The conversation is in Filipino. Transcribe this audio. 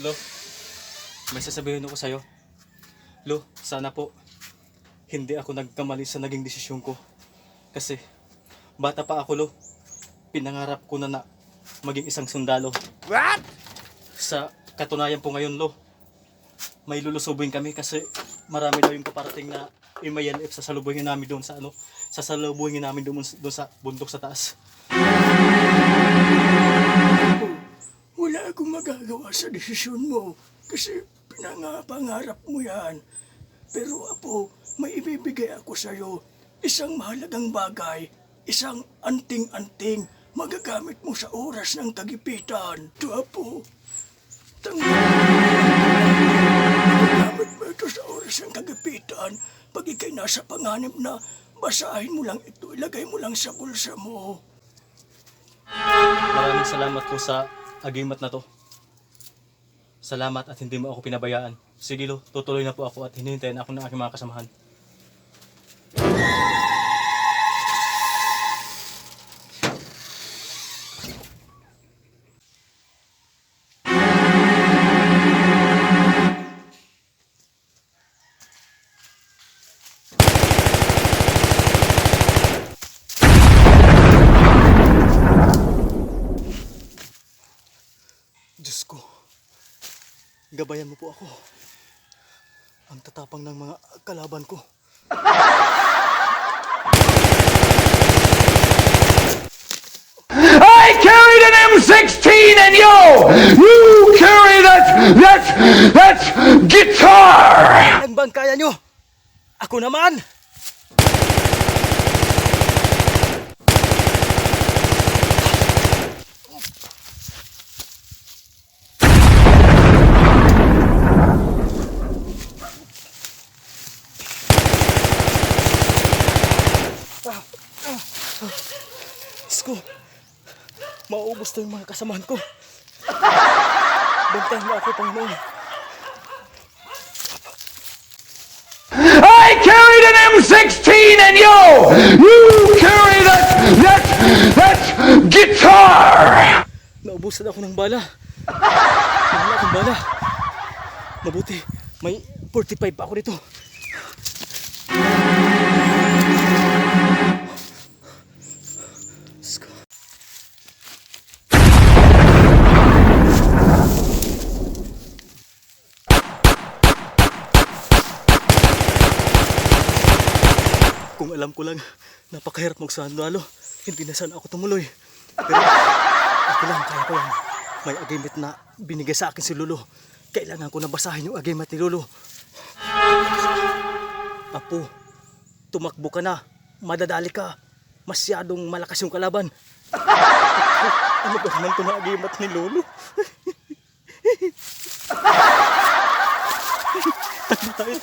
Lo, may sasabihin ako sa'yo. Lo, sana po hindi ako nagkamali sa naging desisyon ko. Kasi bata pa ako, Lo. Pinangarap ko na maging isang sundalo. What? Sa katunayan po ngayon, Lo, may lulusubin kami kasi marami daw yung paparating na MILF sa salubungin namin doon sa sasalubungin namin doon sa bundok sa taas. Wala akong magagawa sa desisyon mo kasi pangarap mo yan. Pero Apo, may ibibigay ako sa'yo. Isang mahalagang bagay, isang anting-anting magagamit mo sa oras ng kagipitan. Ito Apo, magagamit mo ito sa oras ng kagipitan. Pag ikay nasa panganib na, basahin mo lang ito, ilagay mo lang sa bulsa mo. Maraming salamat po sa agimat na to. Salamat at hindi mo ako pinabayaan. Sige, Lo, tutuloy na po ako at hinintayin ako ng aking mga kasamahan. Diyos ko, gabayan mo po ako. Ang tatapang ng mga kalaban ko. I carried an M16 and you carry that guitar! Ang bang kaya nyo? Ako naman! Diyos ko, mauubos na yung mga kasamahan ko. Bantayan mo ako, Panginoon. I carried an M16 and you carry that guitar! Naubusan ako ng bala. Wala akong bala. Mabuti, may 45 pa ako dito. Diyos ko. Kung alam ko lang, napakahirap magsandalo. Hindi na sana ako tumuloy. Pero ako lang, kaya ko yan. May agreement na binigay sa akin si Lolo. Kailangan ko na basahin yung agreement ni Lolo. Apo, tumakbo ka na. Madadali ka. Masyadong malakas yung kalaban. Ano ba naman ito na agreement ni Lolo? Tayo.